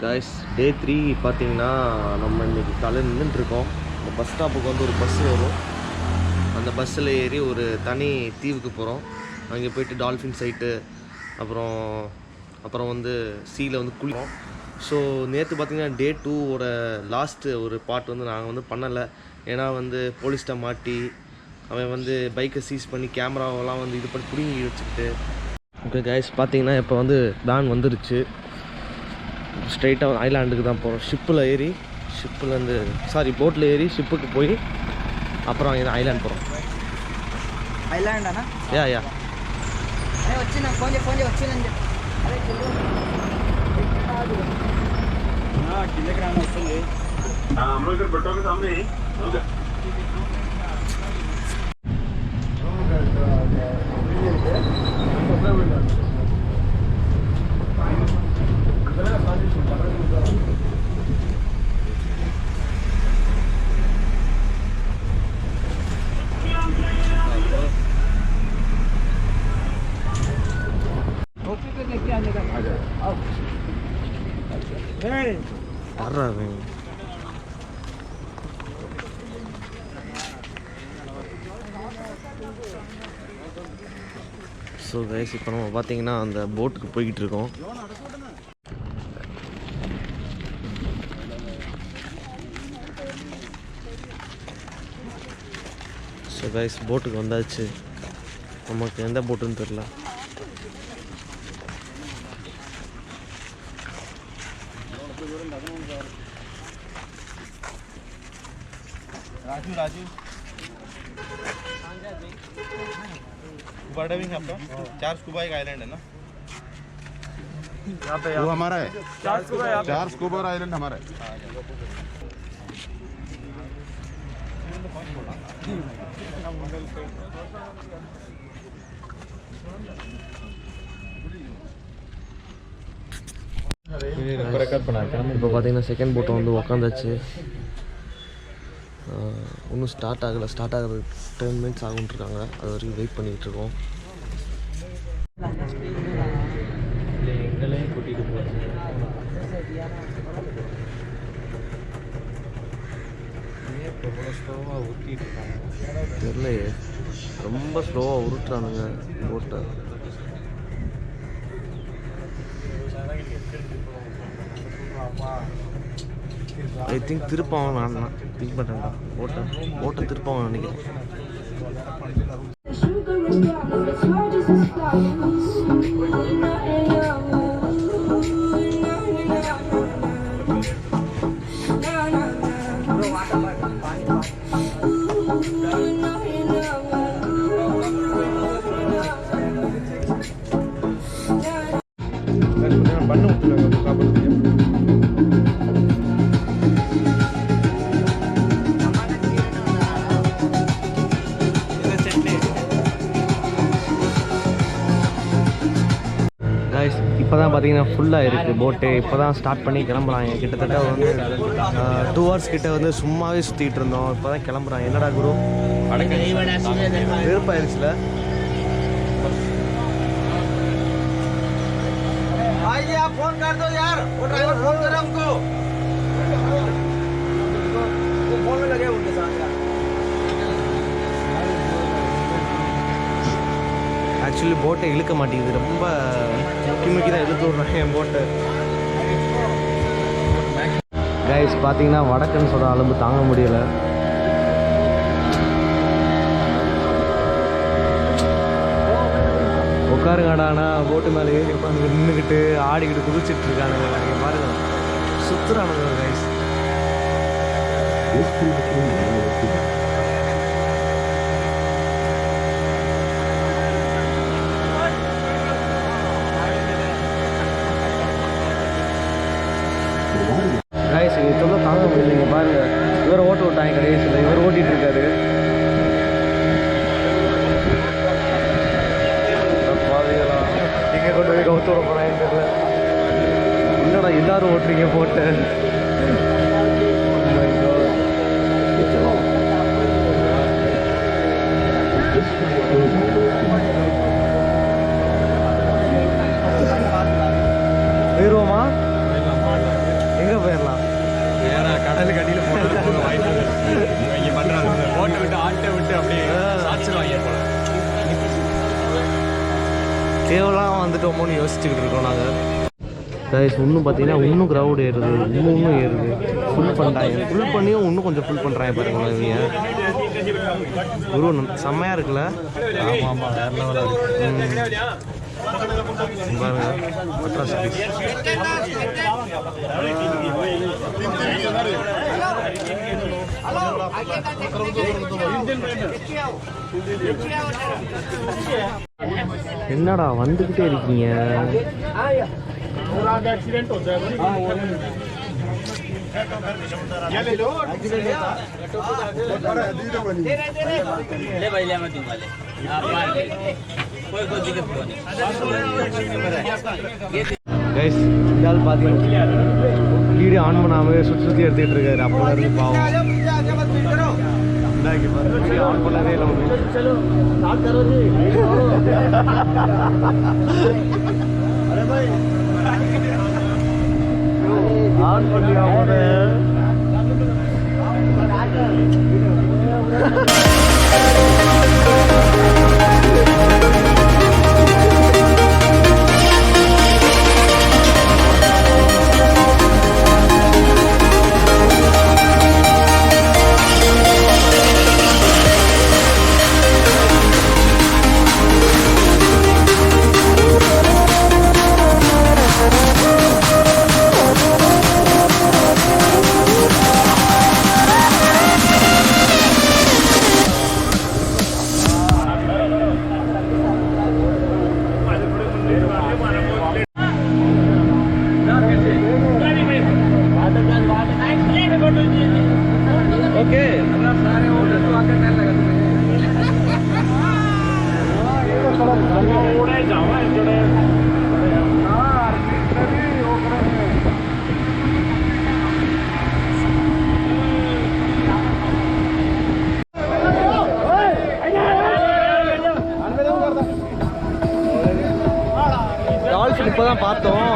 Guys day 3 பார்த்தீங்கன்னா நம்ம இன்னைக்கு காலையில நின்னுட்டு இருக்கோம். இந்த பஸ் ஸ்டாப்புக்கு வந்து ஒரு பஸ் வரும். அந்த பஸ்ஸில் ஏறி ஒரு தனி தீவுக்கு போகிறோம். அங்கே போயிட்டு டால்ஃபின் சைட்டு அப்புறம் வந்து சீல வந்து குளிப்போம். ஸோ நேற்று பார்த்தீங்கன்னா டே 2ஓட லாஸ்ட்டு ஒரு பார்ட் வந்து நாங்கள் வந்து பண்ணலை. ஏன்னா வந்து போலீஸ்கிட்ட மாட்டி அவன் வந்து பைக்கை சீஸ் பண்ணி கேமராவெல்லாம் வந்து இது பண்ணி பிடுங்கி வச்சுக்கிட்டு. ஓகே கைஸ் பார்த்தீங்கன்னா இப்போ வந்து வேன் வந்துருச்சு. ஸ்ட்ரைட்டாக ஐலாண்டுக்கு தான் போகிறோம். போட்டில் ஏறி ஷிப்புக்கு போய் அப்புறம் அங்கே ஐலாண்ட் போகிறோம். ఐలాండ్ యా యా అరే వచ్చిన ఫోన్ వచ్చిందండి. అరే కిందకి రాని వస్తుంది. हम लोग इधर बट्टों के सामने ही ஸோ கைஸ் இப்போ நம்ம பார்த்தீங்கன்னா அந்த போட்டுக்கு போய்கிட்டு இருக்கோம். ஸோ கைஸ் போட்டுக்கு வந்தாச்சு. நமக்கு எந்த போட்டுன்னு தெரில. राजू स्कूबा डाइविंग है आपका? 4 स्कूबा एक आइलैंड है ना? वो हमारा है। 4 स्कूबा आइलैंड हमारा है। இப்போ பார்த்தீங்கன்னா செகண்ட் போட்டை வந்து உக்காந்தாச்சு. இன்னும் ஸ்டார்ட் ஆகிறது 10 மினிட்ஸ் ஆகுன்ட்ருக்காங்க. அது வரைக்கும் வெயிட் பண்ணிகிட்ருக்கோம். எங்களையும் கூட்டிகிட்டு போகிறோம். எவ்வளோ ஸ்லோவாக ஊற்றிட்டு இருக்காங்க தெரியலையே. ரொம்ப ஸ்லோவாக உருட்டுறானுங்க போட்டை. ஐ திங்க் திருப்பாவும் நான் திங்க் பண்ணுறேன்டா. போட்டை திருப்பாவும் நினைக்கிறேன். பண்ணு விட்டுருவாங்க சாப்பிட்றது. இப்போ தான் பார்த்தீங்கன்னா ஃபுல்லாக இருக்குது போட்டு. இப்போ தான் ஸ்டார்ட் பண்ணி கிளம்புறாங்க. கிட்டத்தட்ட வந்து 2 hours கிட்ட வந்து சும்மாவே சுற்றிட்டு இருந்தோம். இப்போ தான் கிளம்புறாங்க. என்னடா குரு வெறுப்பாயிருச்சுல. फोन कर दो यार, वो ड्राइवर फोन कर रहा है हमको. वो फोन में लगे उनके साथ यार. ஆக்சுவலி போட்டை இழுக்க மாட்டேங்குது. ரொம்ப முக்கி தான் இழுத்து விட்றாங்க என் போட்டை. கைஸ் பார்த்தீங்கன்னா வடக்கன்னு சொல்கிற அளவு தாங்க முடியலை. உட்காருங்கடானா போட்டு மேலே ஏறி உட்காந்து நின்றுக்கிட்டு ஆடிக்கிட்டு குதிச்சுட்டு இருக்கானுங்க. நீங்கள் பாருங்க சுற்றுறானுங்க கைஸ். கைஸ் இங்கே சொல்ல தாங்க முடியல. நீங்கள் பாருங்க இவரை ஓட்ட விட்டாங்க கடைசியில். இவர் ஓட்டிகிட்டு இருக்காரு. எங்கே கொண்டு போய் கவுத்து விட போகிறாங்க தெரியல. என்னடா எல்லாரும் ஓட்டுறீங்க போட்டு. போயிடுவோமா? கேவலாம் வந்துட்டோமோன்னு யோசிச்சுக்கிட்டு இருக்கோம் நாங்கள். கைஸ் இன்னும் பார்த்தீங்கன்னா இன்னும் க்ரௌட் ஏறுது, இன்னும் ஏறுது. ஃபுல் பண்ணுறாங்க, ஃபுல் பண்ணியும் இன்னும் கொஞ்சம் ஃபுல் பண்ணுறாங்க பாருங்களா இவங்க. குரு செம்மையாக இருக்குல்ல? ஆமாம் ஆமாம், வேறு லெவலாக இருக்குது. பாருங்க அட்ராசிட்டிஸ். என்னடா வந்துக்கிட்டே இருக்கீங்க? கைஸ் இந்த ஆள் பார்த்தீங்கன்னா வீடியோ ஆன் பண்ணாமலே சுற்றி எடுத்துக்கிட்டு இருக்காரு. அப்போ இருந்து பாவம் ஆன் பண்ணதே இல்லை. ஆன் பண்ணியா டால்ஃபின் இப்போதான் பார்த்தோம்.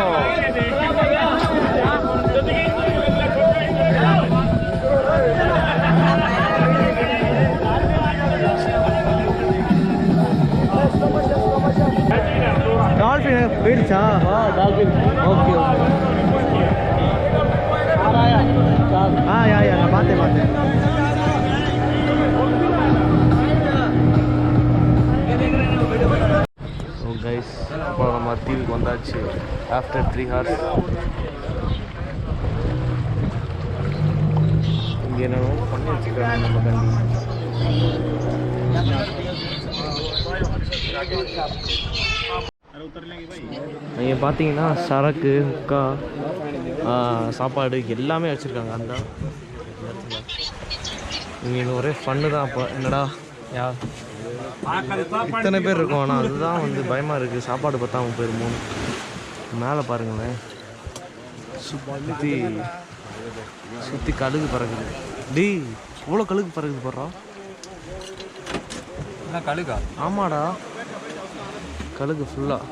டால்ஃபின் போயிடுச்சா? Dolphin okay okay. யா நான் பார்த்தேன். ஸோ கைஸ் அப்புறம் நம்ம தீவுக்கு வந்தாச்சு ஆஃப்டர் 3 hours. இங்கே என்னென்னோ பண்ணி வச்சுக்கிறாங்க நம்ம கண்டி. இங்கே பார்த்தீங்கன்னா சரக்கு முக்கா சாப்பாடு எல்லாமே வச்சுருக்காங்க. அந்த இங்கே ஒரே ஃபன்னு தான். அப்போ என்னடா இத்தனை பேர் இருக்கோம், ஆனால் அதுதான் வந்து பயமாக இருக்குது. சாப்பாடு பத்தாமல் போயிருமோ. மேலே பாருங்களேன், சுற்றி கழுகு பறக்குது. டீ இவ்வளோ கழுகு பறக்குது போடுறோம். கழுகா? ஆமாடா, கழுகு ஃபுல்லாக.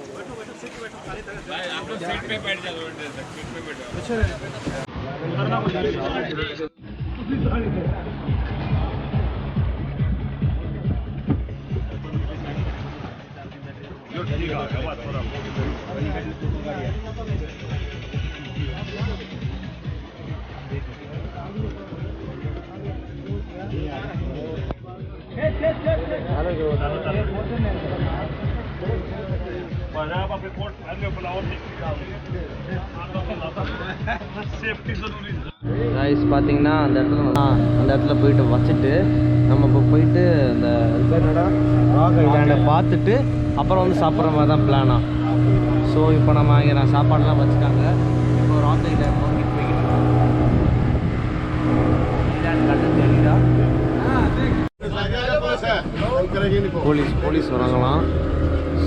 ரைஸ் பார்த்தீங்கன்னா அந்த இடத்துல போயிட்டு வச்சுட்டு நம்ம இப்போ போயிட்டு அந்த ராக் ஐலாண்டை பார்த்துட்டு அப்புறம் வந்து சாப்பிட்ற மாதிரி தான் பிளானா. ஸோ இப்போ நம்ம இங்கே சாப்பாடுலாம் வச்சுட்டாங்க. இப்போ ராக் ஐலாண்ட் வாங்கிட்டு போய்கிட்டு இருக்கோம். போலீஸ் வராங்களாம்.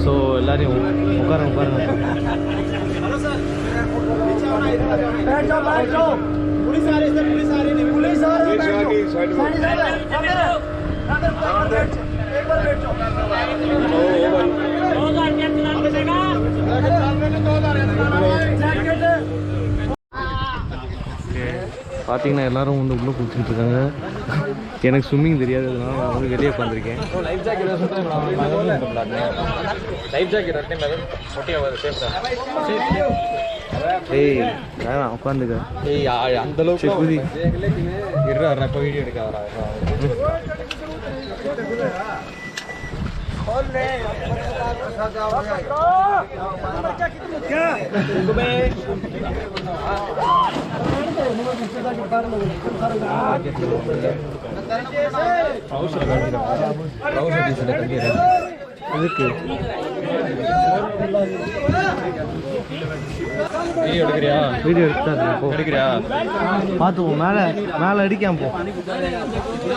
ஸோ எல்லாரையும் உட்காருங்க. பார்த்தீங்கன்னா எல்லாரும் வந்து உள்ளே குளிச்சுட்டு இருக்காங்க. எனக்கு ஸ்விம்மிங் தெரியாததுனால நான் வந்து வெளியே உட்காந்துருக்கேன். லைஃப் ஜாக்கெட் லைஃப் ஜாக்கெட் ஏய் வேணாம் உட்காந்துக்க. ஏய் அந்த அளவுக்கு குதி இருடா இப்போ வீடியோ எடுக்க வரா. இதுக்கு வீடியோ எடுக்கிறியா? வீடியோ எடுத்தா எடுக்கிறியா? பார்த்துப்போம். மேலே மேலே அடிக்காம போ.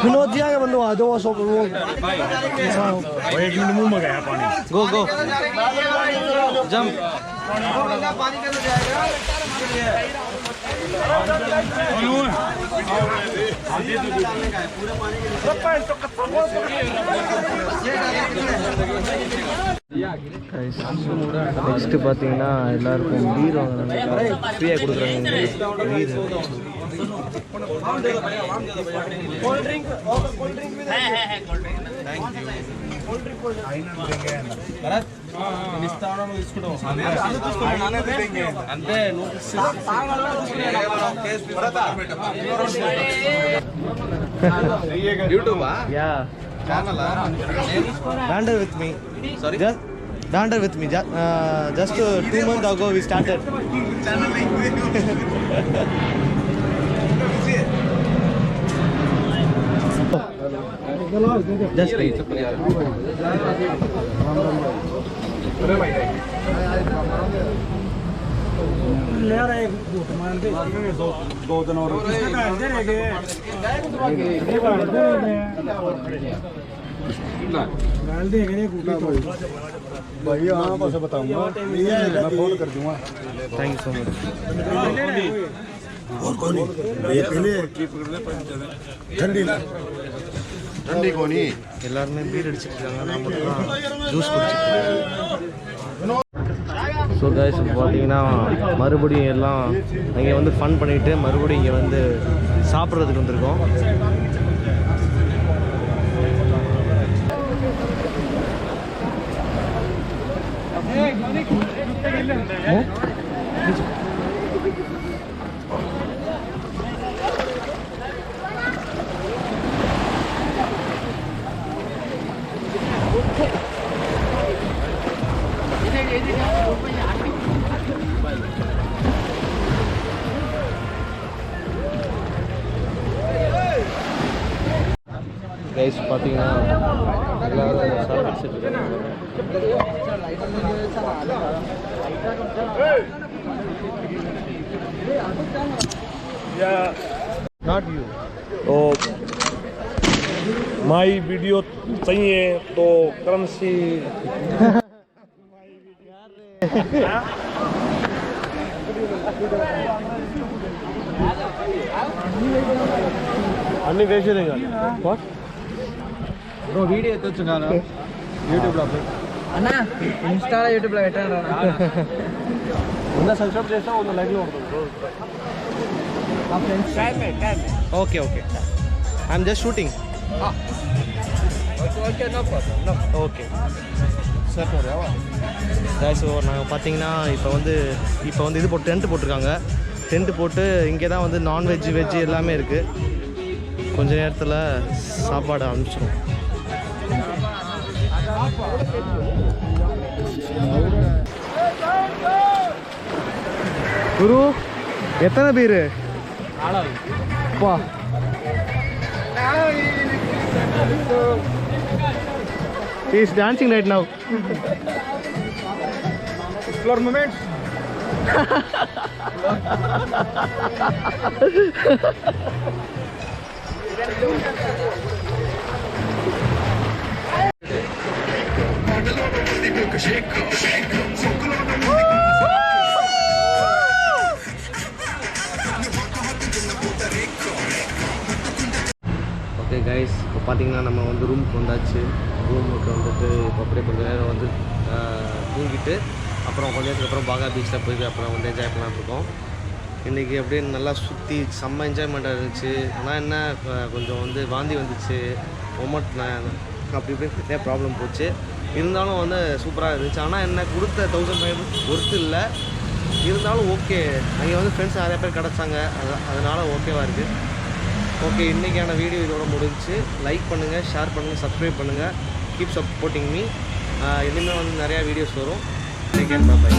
வினோதியாக வந்து அதோ गो गो जंप. நெக்ஸ்ட் பார்த்தீங்கன்னா எல்லாருக்கும் பீர் வாங்கினாங்க, ஃப்ரீயாக கொடுக்குறாங்க beer. Yeah. Wander with me. Sorry? Just wander with me. Just 2 months ago we started. Just wait. दो दिन और भाई हाँ बस बताऊंगा, मैं फोन कर दूंगा. Thank you so much. ये पहले ठंडी ठंडी कोनी எல்லாருமே பீர் அடிச்சிட்டு இருக்காங்க, நான் மட்டும் தான் ஜூஸ் குடிச்சிட்டு. ஸோ கைஸ் பார்த்தீங்கன்னா மறுபடியும் எல்லாம் இங்கே வந்து ஃபன் பண்ணிவிட்டு மறுபடியும் இங்கே வந்து சாப்பிட்றதுக்கு வந்திருக்கோம். கைஸ் பார்த்தீங்கன்னா எல்லாரும் சாப்பிட்டு नॉट यू. तो माई वीडियो चाहिए तो करेंसी అన్ని వేసేదే కాదు. వాట్ బ్రో వీడియో ఎత్తొచ్చు కాదా యూట్యూబ్లో అప్లోడ్ అన్నా ఇన్స్టాలో యూట్యూబ్లో పెట్టాను రా. ఉందా సబ్స్క్రైబ్ చేస్తా ఉందా లైక్లో ఉంటుంది. మా friends okay okay I'm just shooting. Okay no problem no okay sir. So நாங்கள் பார்த்தீங்கன்னா இப்போ வந்து இது போட்டு டென்ட் போட்டிருக்காங்க. டென்ட் போட்டு இங்கே தான் வந்து நான்வெஜ் வெஜ்ஜு எல்லாமே இருக்குது. கொஞ்ச நேரத்தில் சாப்பாடு அனுப்பிச்சிடும். குரு எத்தனை பேர்? அப்பா he is dancing right now. explore moments. Okay guys, இப்போ பார்த்தீங்கன்னா நம்ம வந்து ரூமுக்கு வந்தாச்சு. ரூமுக்கு வந்துட்டு இப்போ அப்படியே கொஞ்சம் நேரம் வந்து தூங்கிட்டு அப்புறம் கொஞ்ச நேரத்துக்கு அப்புறம் பாகா பீச்சில் போய் அப்புறம் வந்து என்ஜாய் பண்ணலான்னு இருக்கோம். இன்றைக்கி அப்படியே நல்லா சுற்றி செம்ம என்ஜாய்மெண்ட்டாக இருந்துச்சு. ஆனால் என்ன கொஞ்சம் வந்து வாந்தி வந்துச்சு, ஒமட் அப்படி இப்படி நிறையா ப்ராப்ளம் போச்சு. இருந்தாலும் வந்து சூப்பராக இருந்துச்சு. ஆனால் என்ன கொடுத்த 1500 ஒர்த்து இல்லை, இருந்தாலும் ஓகே. அங்கே வந்து ஃப்ரெண்ட்ஸ் நிறையா பேர் கிடச்சாங்க, அதனால் ஓகேவாக இருக்குது. ஓகே, இன்றைக்கான வீடியோ இதோட முடிஞ்சு. லைக் பண்ணுங்கள், ஷேர் பண்ணுங்கள், சப்ஸ்கிரைப் பண்ணுங்கள். Keep supporting me. இனிமேல் வந்து நிறையா வீடியோஸ் வரும். டேக் கேர், பாய்.